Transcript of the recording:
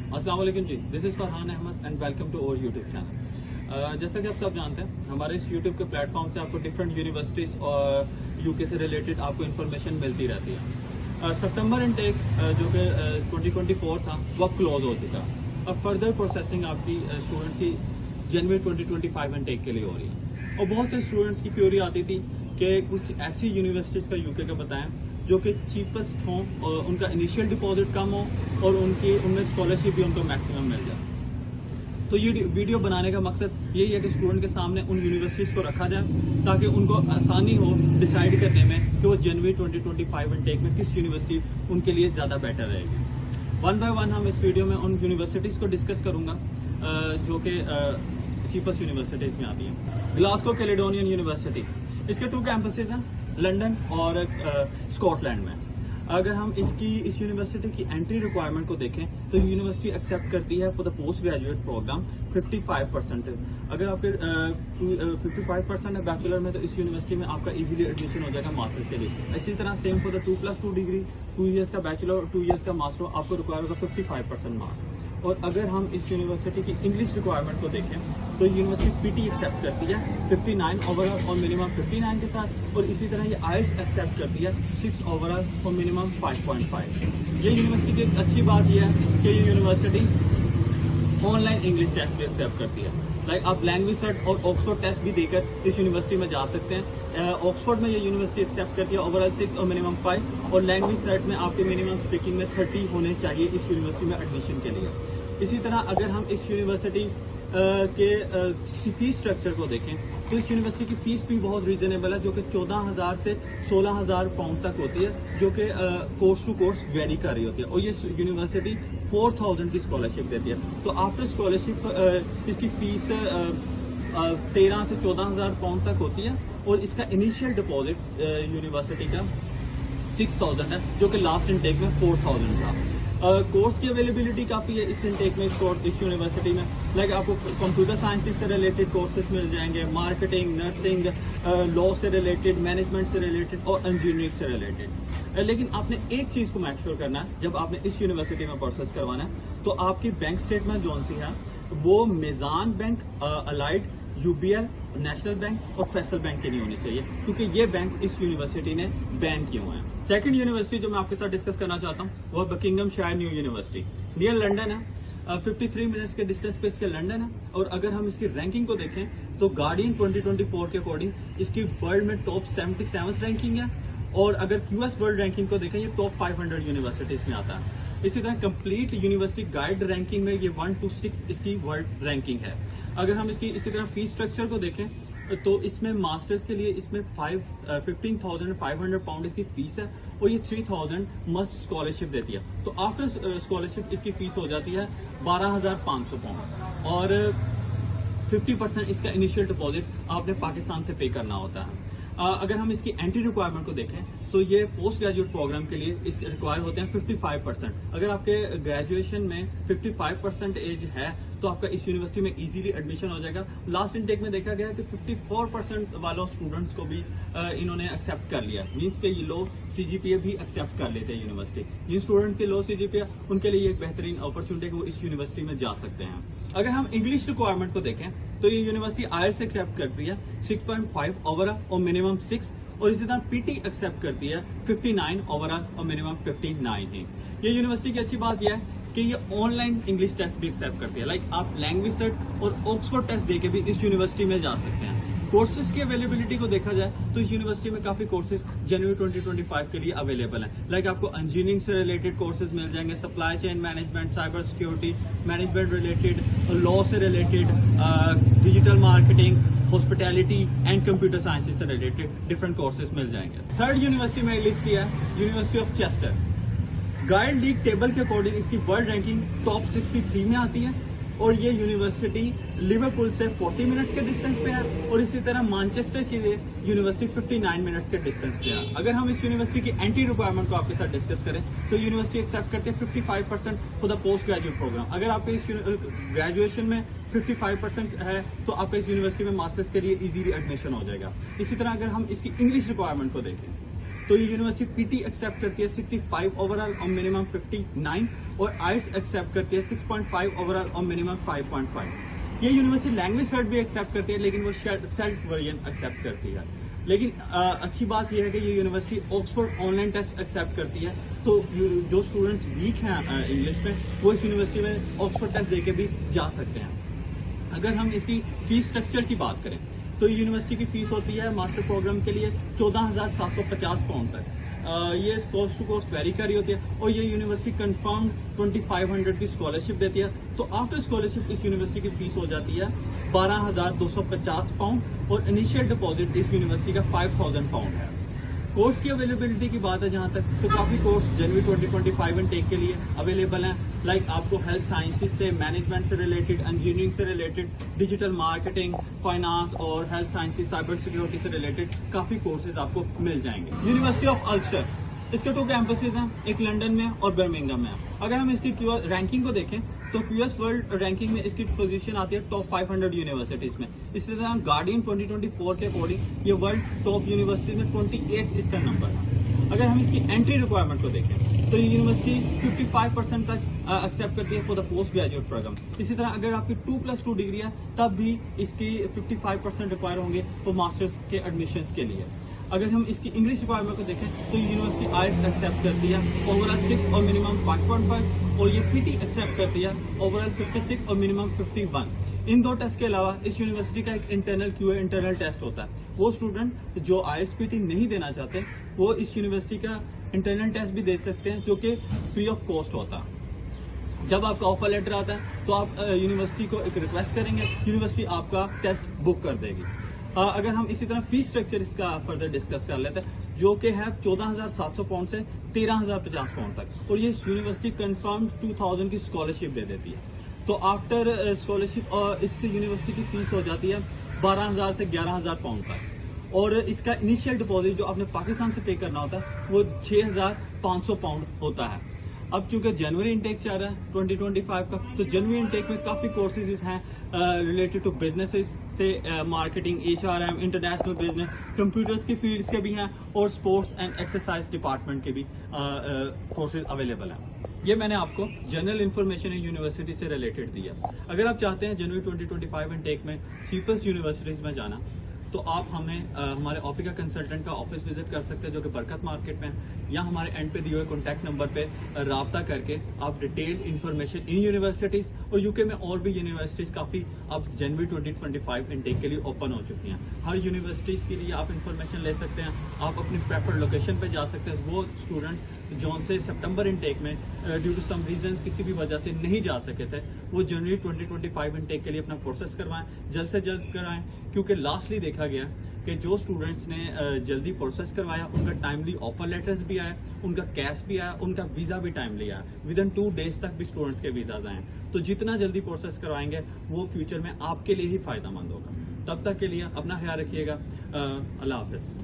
अस्सलाम वालेकुम जी, this is Farhan Ahmed and welcome to our YouTube channel. जैसा कि आप सब जानते हैं, हमारे इस यूट्यूब के प्लेटफॉर्म से आपको डिफरेंट यूनिवर्सिटीज़ और यूके से रिलेटेड आपको इन्फॉर्मेशन मिलती रहती है। सितंबर इनटेक जो कि 2024 था वह क्लोज हो चुका। अब फर्दर प्रोसेसिंग आपकी स्टूडेंट्स की जनवरी 2025 इनटेक के लिए हो रही है। और बहुत से स्टूडेंट्स की क्यूरी आती थी कि कुछ ऐसी यूनिवर्सिटीज़ का यूके का बताएं जो कि चीपेस्ट हों और उनका इनिशियल डिपॉजिट कम हो और उनमें स्कॉलरशिप भी उनको मैक्सिमम मिल जाए। तो ये वीडियो बनाने का मकसद यही है कि स्टूडेंट के सामने उन यूनिवर्सिटीज़ को रखा जाए ताकि उनको आसानी हो डिसाइड करने में कि वो जनवरी 2025 इनटेक में किस यूनिवर्सिटी उनके लिए ज़्यादा बेटर रहेगी। वन बाय वन हम इस वीडियो में उन यूनिवर्सिटीज़ को डिस्कस करूँगा जो कि चीपेस्ट यूनिवर्सिटीज़ में आती हैं। ग्लासगो कैलेडोनियन यूनिवर्सिटी, इसके 2 कैंपसेस हैं, लंदन और स्कॉटलैंड में। अगर हम इस यूनिवर्सिटी की एंट्री रिक्वायरमेंट को देखें तो यूनिवर्सिटी एक्सेप्ट करती है for the post graduate programme 55%। अगर आपके 55% है बैचलर में तो इस यूनिवर्सिटी में आपका इजीली एडमिशन हो जाएगा मास्टर्स के लिए। इसी तरह same for the 2+2 degree, 2 years का बैचलर और 2 इयर्स का मास्टर आपको रिक्वायर होगा 55% मार्क्स। और अगर हम इस यूनिवर्सिटी की इंग्लिश रिक्वायरमेंट को देखें तो यूनिवर्सिटी पीटी एक्सेप्ट करती है 59 ओवरऑल और मिनिमम 59 के साथ, और इसी तरह ये आईएलटीएस एक्सेप्ट करती है 6 ओवरऑल और मिनिमम 5.5। ये यूनिवर्सिटी की एक अच्छी बात यह है कि ये यूनिवर्सिटी ऑनलाइन इंग्लिश टेस्ट भी एक्सेप्ट करती है। लाइक आप लैंग्वेज सेट और ऑक्सफोर्ड टेस्ट भी देकर इस यूनिवर्सिटी में जा सकते हैं। ऑक्सफोर्ड में ये यूनिवर्सिटी एक्सेप्ट करती है ओवरऑल 6 और मिनिमम 5, और लैंग्वेज सेट में आपके मिनिमम स्पीकिंग में 30 होने चाहिए इस यूनिवर्सिटी में एडमिशन के लिए। इसी तरह अगर हम इस यूनिवर्सिटी के फीस स्ट्रक्चर को देखें तो इस यूनिवर्सिटी की फीस भी बहुत रीजनेबल है, जो कि 14,000 से 16,000 पाउंड तक होती है, जो कि कोर्स टू कोर्स वेरी कर रही होती है। और ये यूनिवर्सिटी 4,000 की स्कॉलरशिप देती है। तो आफ्टर स्कॉलरशिप इसकी फीस 13 से 14,000 पाउंड तक होती है, और इसका इनिशियल डिपॉजिट यूनिवर्सिटी का 6,000 है, जो कि लास्ट इनटेक में 4,000 था। कोर्स की अवेलेबिलिटी काफ़ी है इस इनटेक में, इस यूनिवर्सिटी में। लाइक आपको कंप्यूटर साइंस से रिलेटेड कोर्सेज मिल जाएंगे, मार्केटिंग, नर्सिंग, लॉ से रिलेटेड, मैनेजमेंट से रिलेटेड और इंजीनियरिंग से रिलेटेड। लेकिन आपने एक चीज़ को मेक श्योर करना है जब आपने इस यूनिवर्सिटी में प्रोसेस करवाना है, तो आपकी बैंक स्टेटमेंट जो सी है वो Meezan Bank, Allied, UBL, National Bank और फैसल बैंक की नहीं होनी चाहिए, क्योंकि ये बैंक इस यूनिवर्सिटी ने बैन किए हुए हैं। सेकंड यूनिवर्सिटी जो मैं आपके साथ डिस्कस करना चाहता हूँ वो बकिंगमशायर न्यू यूनिवर्सिटी, नियर लंदन है। 53 मिनट्स के डिस्टेंस पे इसके लंदन है। और अगर हम इसकी रैंकिंग को देखें तो गार्डियन 2024 के अकॉर्डिंग इसकी वर्ल्ड में टॉप 77 रैंकिंग है, और अगर क्यूएस वर्ल्ड रैंकिंग को देखें ये टॉप 500 यूनिवर्सिटीज में आता है। इसी तरह कंप्लीट यूनिवर्सिटी गाइड रैंकिंग में ये 1 to 6 इसकी वर्ल्ड रैंकिंग है। अगर हम इसकी इसी तरह फीस स्ट्रक्चर को देखें तो इसमें मास्टर्स के लिए इसमें 15,500 पाउंड इसकी फीस है, और ये 3,000 मस्ट स्कॉलरशिप देती है। तो आफ्टर स्कॉलरशिप इसकी फीस हो जाती है 12,500 पाउंड, और 50% इसका इनिशियल डिपॉजिट आपने पाकिस्तान से पे करना होता है। अगर हम इसकी एंट्री रिक्वायरमेंट को देखें तो ये पोस्ट ग्रेजुएट प्रोग्राम के लिए इस रिक्वायर होते हैं 55%। अगर आपके ग्रेजुएशन में 55% एज है तो आपका इस यूनिवर्सिटी में इजीली एडमिशन हो जाएगा। लास्ट इनटेक में देखा गया कि 54% वालों स्टूडेंट्स को भी इन्होंने एक्सेप्ट कर लिया, मींस के ये लो सीजीपीए भी एक्सेप्ट कर लेते हैं यूनिवर्सिटी। जिन स्टूडेंट के लो सीजीपीए उनके लिए एक बेहतरीन अपॉर्चुनिटी है कि वो इस यूनिवर्सिटी में जा सकते हैं। अगर हम इंग्लिश रिक्वायरमेंट को देखें तो ये यूनिवर्सिटी आईएलटीएस एक्सेप्ट करती है 6.5 ओवरऑल और मिनिमम 6, और इसी तरह पीटी एक्सेप्ट करती है 59 ओवरऑल और मिनिमम 59 है। ये यूनिवर्सिटी की अच्छी बात यह है कि ये ऑनलाइन इंग्लिश टेस्ट भी एक्सेप्ट करती है। लाइक आप लैंग्वेज सेट और ऑक्सफोर्ड टेस्ट देके भी इस यूनिवर्सिटी में जा सकते हैं। कोर्सेज की अवेलेबिलिटी को देखा जाए तो इस यूनिवर्सिटी में काफी कोर्सेज जनवरी 2025 के लिए अवेलेबल हैं। लाइक आपको इंजीनियरिंग से रिलेटेड कोर्सेज मिल जाएंगे, supply chain management, cyber security management related, law से related, digital marketing, hospitality and computer science से रिलेटेड डिफरेंट कोर्सेज मिल जाएंगे। थर्ड यूनिवर्सिटी में लिस्ट किया है University of Chester. Guide league table के अकॉर्डिंग इसकी वर्ल्ड रैंकिंग टॉप 63 में आती है, और ये यूनिवर्सिटी लिवरपूल से 40 मिनट्स के डिस्टेंस पे है, और इसी तरह मैनचेस्टर से यूनिवर्सिटी 59 मिनट्स के डिस्टेंस पे है। अगर हम इस यूनिवर्सिटी की एंट्री रिक्वायरमेंट को आपके साथ डिस्कस करें तो यूनिवर्सिटी एक्सेप्ट करते हैं 55% for the post graduate programme. अगर आपके इस ग्रेजुएशन में 55% है तो आपका इस यूनिवर्सिटी में मास्टर्स के लिए इजीली एडमिशन हो जाएगा। इसी तरह अगर हम इसकी इंग्लिश रिक्वायरमेंट को देखें तो ये यूनिवर्सिटी पीटी एक्सेप्ट करती है 65 ओवरऑल और मिनिमम 59, और आइल्स एक्सेप्ट करती है 6.5 ओवरऑल और मिनिमम 5.5। ये यूनिवर्सिटी लैंग्वेज सर्ट भी एक्सेप्ट करती है, लेकिन वो सेल्फ वर्जन एक्सेप्ट करती है। लेकिन अच्छी बात यह है कि ये university Oxford online test accept करती है, तो जो स्टूडेंट्स वीक हैं इंग्लिश में, वो इस यूनिवर्सिटी में ऑक्सफोर्ड टेस्ट देके भी जा सकते हैं। अगर हम इसकी फीस स्ट्रक्चर की बात करें तो यूनिवर्सिटी की फीस होती है मास्टर प्रोग्राम के लिए 14,750 पाउंड तक। ये कोर्स टू कोर्स वेरी कर रही होती है, और ये यूनिवर्सिटी कंफर्म 2500 की स्कॉलरशिप देती है। तो आफ्टर स्कॉलरशिप इस यूनिवर्सिटी की फीस हो जाती है 12,250 पाउंड, और इनिशियल डिपॉजिट इस यूनिवर्सिटी का 5,000 पाउंड है। कोर्स की अवेलेबिलिटी की बात है जहां तक, तो काफी कोर्स जनवरी 2025 इनटेक के लिए अवेलेबल हैं। लाइक आपको हेल्थ साइंसेज से, मैनेजमेंट से रिलेटेड, इंजीनियरिंग से रिलेटेड, डिजिटल मार्केटिंग, फाइनेंस और हेल्थ साइंसेज, साइबर सिक्योरिटी से रिलेटेड काफी कोर्सेज आपको मिल जाएंगे। यूनिवर्सिटी ऑफ अल्स्टर, इसके 2 कैंपसेज हैं, एक लंदन में और बर्मिंघम में। अगर हम इसकी रैंकिंग को देखें तो क्यूएस वर्ल्ड रैंकिंग में इसकी पोजीशन आती है टॉप 500 यूनिवर्सिटीज में। इसी तरह गार्डियन 2024 के अकॉर्डिंग ये वर्ल्ड टॉप यूनिवर्सिटी में 28 इसका नंबर है। अगर हम इसकी एंट्री रिक्वायरमेंट को देखें तो ये यूनिवर्सिटी 55% तक एक्सेप्ट करती है for the post graduate programme. इसी तरह अगर आपकी 2+2 डिग्री है तब भी इसकी 55% रिक्वायर होंगे फॉर मास्टर्स के एडमिशन के लिए। अगर हम इसकी इंग्लिश रिक्वायरमेंट को देखें तो यूनिवर्सिटी आइल्स एक्सेप्ट करती है ओवरऑल 6 और मिनिमम 5.5, और ये पीटी एक्सेप्ट करती है ओवरऑल 56 और मिनिमम 51। इन 2 टेस्ट के अलावा इस यूनिवर्सिटी का एक इंटरनल क्यूए इंटरनल टेस्ट होता है। वो स्टूडेंट जो आइल्स पीटी नहीं देना चाहते वो इस यूनिवर्सिटी का इंटरनल टेस्ट भी दे सकते हैं, जो कि फ्री ऑफ कॉस्ट होता है। जब आपका ऑफर लेटर आता है तो आप यूनिवर्सिटी को एक रिक्वेस्ट करेंगे, यूनिवर्सिटी आपका टेस्ट बुक कर देगी। अगर हम इसी तरह फीस स्ट्रक्चर इसका फर्दर डिस्कस कर लेते हैं, जो कि है 14,700 पाउंड से 13,050 पाउंड तक, और ये यूनिवर्सिटी कंफर्म 2,000 की स्कॉलरशिप दे देती है। तो आफ्टर स्कॉलरशिप इस यूनिवर्सिटी की फीस हो जाती है 12,000 से 11,000 पाउंड तक, और इसका इनिशियल डिपॉजिट जो आपने पाकिस्तान से पे करना होता है वो 6,500 पाउंड होता है। अब चूंकि जनवरी इनटेक चल रहा है 2025 का, तो जनवरी इनटेक में काफी कोर्सेज हैं रिलेटेड टू बिजनेसेस से, marketing, HRM, international business, computers की फील्ड्स के भी हैं, और स्पोर्ट्स एंड एक्सरसाइज डिपार्टमेंट के भी कोर्सेज अवेलेबल हैं। ये मैंने आपको जनरल इन्फॉर्मेशन यूनिवर्सिटी से रिलेटेड दी है। अगर आप चाहते हैं जनवरी 2025 इनटेक में चीपेस्ट यूनिवर्सिटीज में जाना, तो आप हमें हमारे ऑफिका कंसल्टेंट का ऑफिस विजिट कर सकते हैं, जो कि बरकत मार्केट में, या हमारे एंड पे दिए हुए कॉन्टैक्ट नंबर पे राब्ता करके आप डिटेल्ड इन्फॉर्मेशन इन यूनिवर्सिटीज और यूके में और भी यूनिवर्सिटीज काफी अब जनवरी 2025 इनटेक के लिए ओपन हो चुकी हैं। हर यूनिवर्सिटीज के लिए आप इन्फॉर्मेशन ले सकते हैं, आप अपनी प्रेफर्ड लोकेशन पे जा सकते हैं। वो स्टूडेंट जो से सितंबर इनटेक में ड्यू टू सम रीजंस किसी भी वजह से नहीं जा सके थे, वो जनवरी 2025 इनटेक के लिए अपना प्रोसेस करवाएं, जल्द से जल्द कराएं, क्योंकि लास्टली देखा गया कि जो स्टूडेंट्स ने जल्दी प्रोसेस करवाया उनका टाइमली ऑफर लेटर्स भी आया, उनका कैश भी आया, उनका वीजा भी टाइमली आया। विदिन 2 डेज तक भी स्टूडेंट्स के वीजाज आए। तो जितना जल्दी प्रोसेस करवाएंगे वो फ्यूचर में आपके लिए ही फायदेमंद होगा। तब तक के लिए अपना ख्याल रखिएगा। अल्लाह हाफिज।